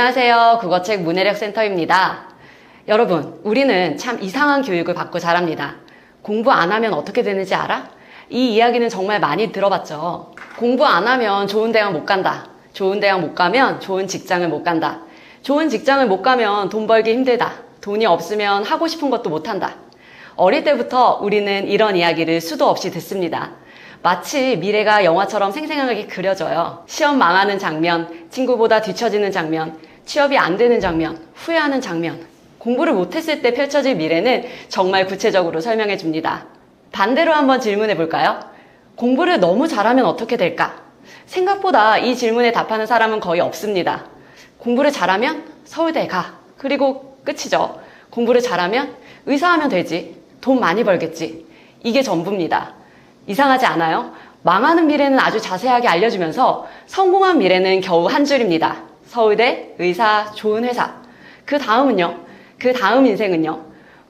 안녕하세요. 국어책 문해력센터입니다. 여러분, 우리는 참 이상한 교육을 받고 자랍니다. 공부 안 하면 어떻게 되는지 알아? 이 이야기는 정말 많이 들어봤죠. 공부 안 하면 좋은 대학 못 간다. 좋은 대학 못 가면 좋은 직장을 못 간다. 좋은 직장을 못 가면 돈 벌기 힘들다. 돈이 없으면 하고 싶은 것도 못 한다. 어릴 때부터 우리는 이런 이야기를 수도 없이 듣습니다. 마치 미래가 영화처럼 생생하게 그려져요. 시험 망하는 장면, 친구보다 뒤처지는 장면, 취업이 안 되는 장면, 후회하는 장면. 공부를 못했을 때 펼쳐질 미래는 정말 구체적으로 설명해 줍니다. 반대로 한번 질문해 볼까요? 공부를 너무 잘하면 어떻게 될까? 생각보다 이 질문에 답하는 사람은 거의 없습니다. 공부를 잘하면 서울대 가. 그리고 끝이죠. 공부를 잘하면 의사하면 되지. 돈 많이 벌겠지. 이게 전부입니다. 이상하지 않아요? 망하는 미래는 아주 자세하게 알려주면서 성공한 미래는 겨우 한 줄입니다. 서울대, 의사, 좋은 회사. 그 다음은요? 그 다음 인생은요?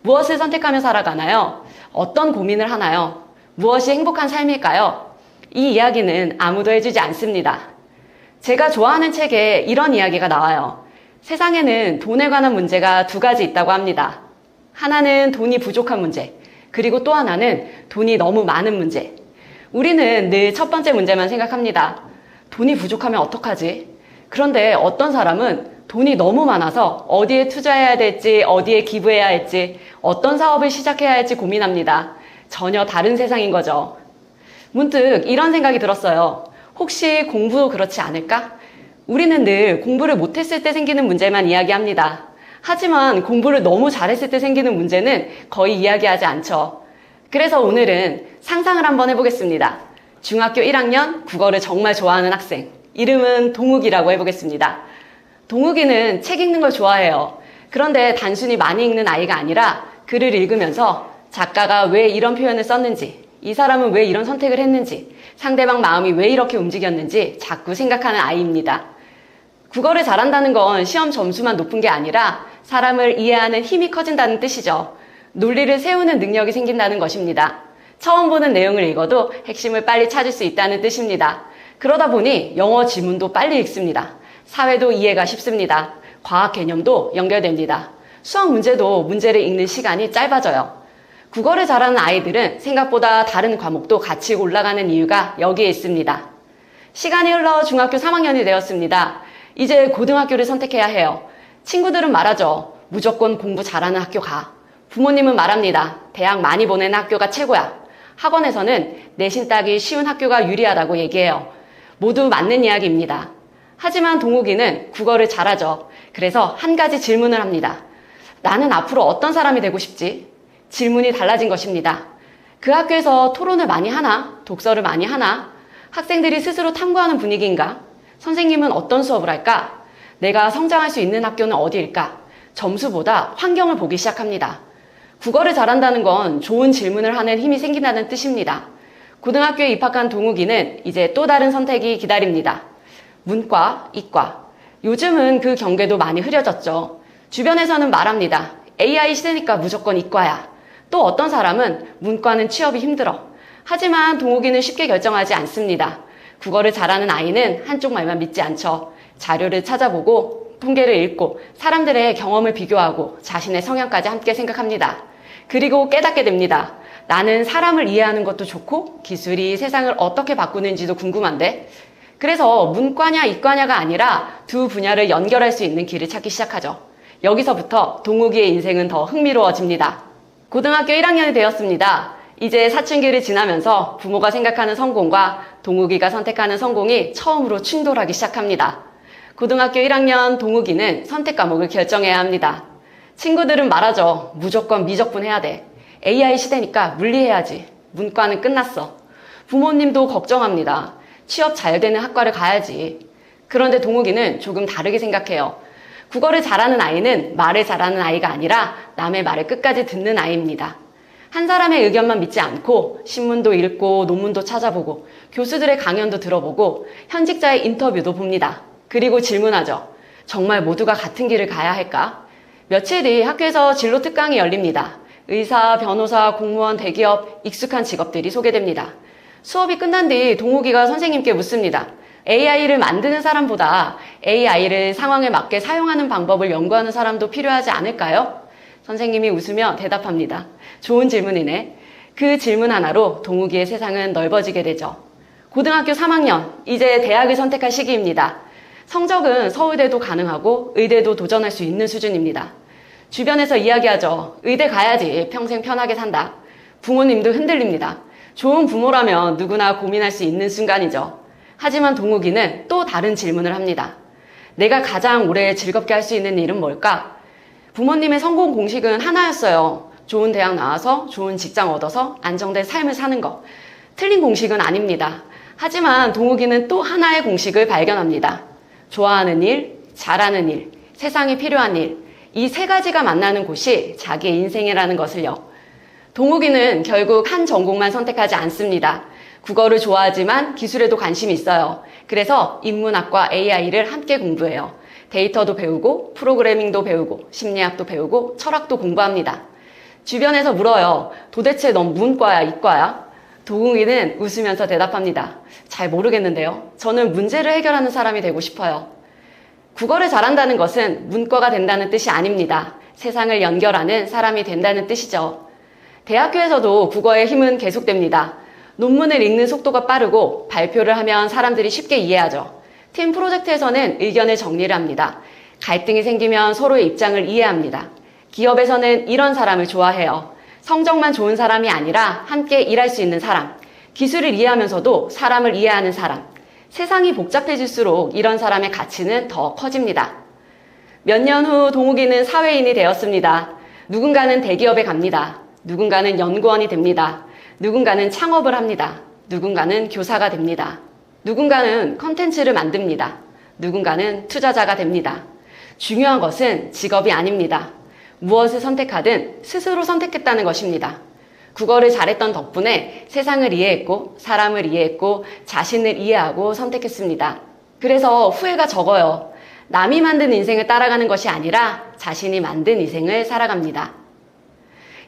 무엇을 선택하며 살아가나요? 어떤 고민을 하나요? 무엇이 행복한 삶일까요? 이 이야기는 아무도 해주지 않습니다. 제가 좋아하는 책에 이런 이야기가 나와요. 세상에는 돈에 관한 문제가 두 가지 있다고 합니다. 하나는 돈이 부족한 문제, 그리고 또 하나는 돈이 너무 많은 문제. 우리는 늘 첫 번째 문제만 생각합니다. 돈이 부족하면 어떡하지? 그런데 어떤 사람은 돈이 너무 많아서 어디에 투자해야 될지, 어디에 기부해야 할지, 어떤 사업을 시작해야 할지 고민합니다. 전혀 다른 세상인 거죠. 문득 이런 생각이 들었어요. 혹시 공부도 그렇지 않을까? 우리는 늘 공부를 못했을 때 생기는 문제만 이야기합니다. 하지만 공부를 너무 잘했을 때 생기는 문제는 거의 이야기하지 않죠. 그래서 오늘은 상상을 한번 해보겠습니다. 중학교 1학년 국어를 정말 좋아하는 학생. 이름은 동욱이라고 해보겠습니다. 동욱이는 책 읽는 걸 좋아해요. 그런데 단순히 많이 읽는 아이가 아니라 글을 읽으면서 작가가 왜 이런 표현을 썼는지, 이 사람은 왜 이런 선택을 했는지, 상대방 마음이 왜 이렇게 움직였는지 자꾸 생각하는 아이입니다. 국어를 잘한다는 건 시험 점수만 높은 게 아니라 사람을 이해하는 힘이 커진다는 뜻이죠. 논리를 세우는 능력이 생긴다는 것입니다. 처음 보는 내용을 읽어도 핵심을 빨리 찾을 수 있다는 뜻입니다. 그러다 보니 영어 지문도 빨리 읽습니다. 사회도 이해가 쉽습니다. 과학 개념도 연결됩니다. 수학 문제도 문제를 읽는 시간이 짧아져요. 국어를 잘하는 아이들은 생각보다 다른 과목도 같이 올라가는 이유가 여기에 있습니다. 시간이 흘러 중학교 3학년이 되었습니다. 이제 고등학교를 선택해야 해요. 친구들은 말하죠. 무조건 공부 잘하는 학교 가. 부모님은 말합니다. 대학 많이 보내는 학교가 최고야. 학원에서는 내신 따기 쉬운 학교가 유리하다고 얘기해요. 모두 맞는 이야기입니다. 하지만 동욱이는 국어를 잘하죠. 그래서 한 가지 질문을 합니다. 나는 앞으로 어떤 사람이 되고 싶지? 질문이 달라진 것입니다. 그 학교에서 토론을 많이 하나? 독서를 많이 하나? 학생들이 스스로 탐구하는 분위기인가? 선생님은 어떤 수업을 할까? 내가 성장할 수 있는 학교는 어디일까? 점수보다 환경을 보기 시작합니다. 국어를 잘한다는 건 좋은 질문을 하는 힘이 생긴다는 뜻입니다. 고등학교에 입학한 동욱이는 이제 또 다른 선택이 기다립니다. 문과, 이과. 요즘은 그 경계도 많이 흐려졌죠. 주변에서는 말합니다. AI 시대니까 무조건 이과야. 또 어떤 사람은 문과는 취업이 힘들어. 하지만 동욱이는 쉽게 결정하지 않습니다. 국어를 잘하는 아이는 한쪽 말만 믿지 않죠. 자료를 찾아보고 통계를 읽고 사람들의 경험을 비교하고 자신의 성향까지 함께 생각합니다. 그리고 깨닫게 됩니다. 나는 사람을 이해하는 것도 좋고 기술이 세상을 어떻게 바꾸는지도 궁금한데, 그래서 문과냐 이과냐가 아니라 두 분야를 연결할 수 있는 길을 찾기 시작하죠. 여기서부터 동욱이의 인생은 더 흥미로워집니다. 고등학교 1학년이 되었습니다. 이제 사춘기를 지나면서 부모가 생각하는 성공과 동욱이가 선택하는 성공이 처음으로 충돌하기 시작합니다. 고등학교 1학년 동욱이는 선택 과목을 결정해야 합니다. 친구들은 말하죠. 무조건 미적분 해야 돼. AI 시대니까 물리해야지. 문과는 끝났어. 부모님도 걱정합니다. 취업 잘 되는 학과를 가야지. 그런데 동욱이는 조금 다르게 생각해요. 국어를 잘하는 아이는 말을 잘하는 아이가 아니라 남의 말을 끝까지 듣는 아이입니다. 한 사람의 의견만 믿지 않고 신문도 읽고 논문도 찾아보고 교수들의 강연도 들어보고 현직자의 인터뷰도 봅니다. 그리고 질문하죠. 정말 모두가 같은 길을 가야 할까? 며칠 뒤 학교에서 진로 특강이 열립니다. 의사, 변호사, 공무원, 대기업, 익숙한 직업들이 소개됩니다. 수업이 끝난 뒤 동욱이가 선생님께 묻습니다. AI를 만드는 사람보다 AI를 상황에 맞게 사용하는 방법을 연구하는 사람도 필요하지 않을까요? 선생님이 웃으며 대답합니다. 좋은 질문이네. 그 질문 하나로 동욱이의 세상은 넓어지게 되죠. 고등학교 3학년, 이제 대학을 선택할 시기입니다. 성적은 서울대도 가능하고 의대도 도전할 수 있는 수준입니다. 주변에서 이야기하죠. 의대 가야지 평생 편하게 산다. 부모님도 흔들립니다. 좋은 부모라면 누구나 고민할 수 있는 순간이죠. 하지만 동욱이는 또 다른 질문을 합니다. 내가 가장 오래 즐겁게 할 수 있는 일은 뭘까? 부모님의 성공 공식은 하나였어요. 좋은 대학 나와서 좋은 직장 얻어서 안정된 삶을 사는 것. 틀린 공식은 아닙니다. 하지만 동욱이는 또 하나의 공식을 발견합니다. 좋아하는 일, 잘하는 일, 세상에 필요한 일, 이 세 가지가 만나는 곳이 자기의 인생이라는 것을요. 동욱이는 결국 한 전공만 선택하지 않습니다. 국어를 좋아하지만 기술에도 관심이 있어요. 그래서 인문학과 AI를 함께 공부해요. 데이터도 배우고 프로그래밍도 배우고 심리학도 배우고 철학도 공부합니다. 주변에서 물어요. 도대체 넌 문과야, 이과야? 동욱이는 웃으면서 대답합니다. 잘 모르겠는데요. 저는 문제를 해결하는 사람이 되고 싶어요. 국어를 잘한다는 것은 문과가 된다는 뜻이 아닙니다. 세상을 연결하는 사람이 된다는 뜻이죠. 대학교에서도 국어의 힘은 계속됩니다. 논문을 읽는 속도가 빠르고 발표를 하면 사람들이 쉽게 이해하죠. 팀 프로젝트에서는 의견을 정리를 합니다. 갈등이 생기면 서로의 입장을 이해합니다. 기업에서는 이런 사람을 좋아해요. 성적만 좋은 사람이 아니라 함께 일할 수 있는 사람, 기술을 이해하면서도 사람을 이해하는 사람. 세상이 복잡해질수록 이런 사람의 가치는 더 커집니다. 몇 년 후 동욱이는 사회인이 되었습니다. 누군가는 대기업에 갑니다. 누군가는 연구원이 됩니다. 누군가는 창업을 합니다. 누군가는 교사가 됩니다. 누군가는 컨텐츠를 만듭니다. 누군가는 투자자가 됩니다. 중요한 것은 직업이 아닙니다. 무엇을 선택하든 스스로 선택했다는 것입니다. 국어를 잘했던 덕분에 세상을 이해했고 사람을 이해했고 자신을 이해하고 선택했습니다. 그래서 후회가 적어요. 남이 만든 인생을 따라가는 것이 아니라 자신이 만든 인생을 살아갑니다.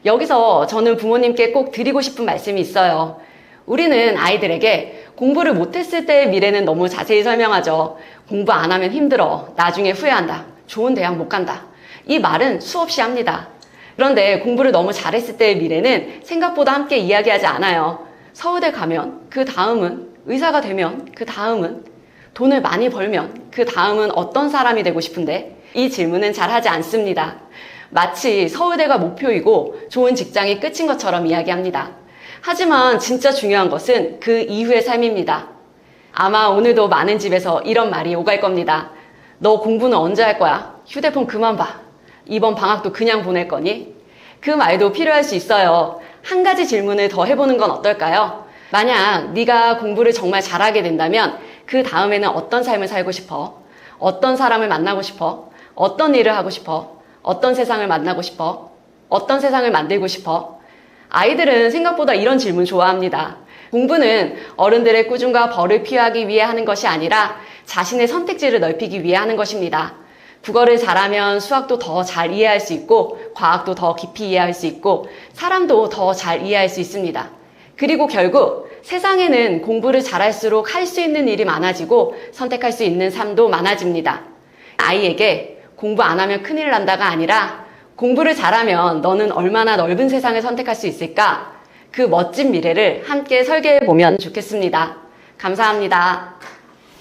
여기서 저는 부모님께 꼭 드리고 싶은 말씀이 있어요. 우리는 아이들에게 공부를 못했을 때의 미래는 너무 자세히 설명하죠. 공부 안 하면 힘들어. 나중에 후회한다. 좋은 대학 못 간다. 이 말은 수없이 합니다. 그런데 공부를 너무 잘했을 때의 미래는 생각보다 함께 이야기하지 않아요. 서울대 가면, 그 다음은, 의사가 되면, 그 다음은, 돈을 많이 벌면, 그 다음은 어떤 사람이 되고 싶은데? 이 질문은 잘 하지 않습니다. 마치 서울대가 목표이고 좋은 직장이 끝인 것처럼 이야기합니다. 하지만 진짜 중요한 것은 그 이후의 삶입니다. 아마 오늘도 많은 집에서 이런 말이 오갈 겁니다. 너 공부는 언제 할 거야? 휴대폰 그만 봐. 이번 방학도 그냥 보낼 거니? 그 말도 필요할 수 있어요. 한 가지 질문을 더 해보는 건 어떨까요? 만약 네가 공부를 정말 잘하게 된다면 그 다음에는 어떤 삶을 살고 싶어? 어떤 사람을 만나고 싶어? 어떤 일을 하고 싶어? 어떤 세상을 만나고 싶어? 어떤 세상을 만들고 싶어? 아이들은 생각보다 이런 질문 좋아합니다. 공부는 어른들의 꾸중과 벌을 피하기 위해 하는 것이 아니라 자신의 선택지를 넓히기 위해 하는 것입니다. 국어를 잘하면 수학도 더 잘 이해할 수 있고 과학도 더 깊이 이해할 수 있고 사람도 더 잘 이해할 수 있습니다. 그리고 결국 세상에는 공부를 잘할수록 할 수 있는 일이 많아지고 선택할 수 있는 삶도 많아집니다. 아이에게 공부 안 하면 큰일 난다가 아니라 공부를 잘하면 너는 얼마나 넓은 세상을 선택할 수 있을까? 그 멋진 미래를 함께 설계해 보면 좋겠습니다. 감사합니다.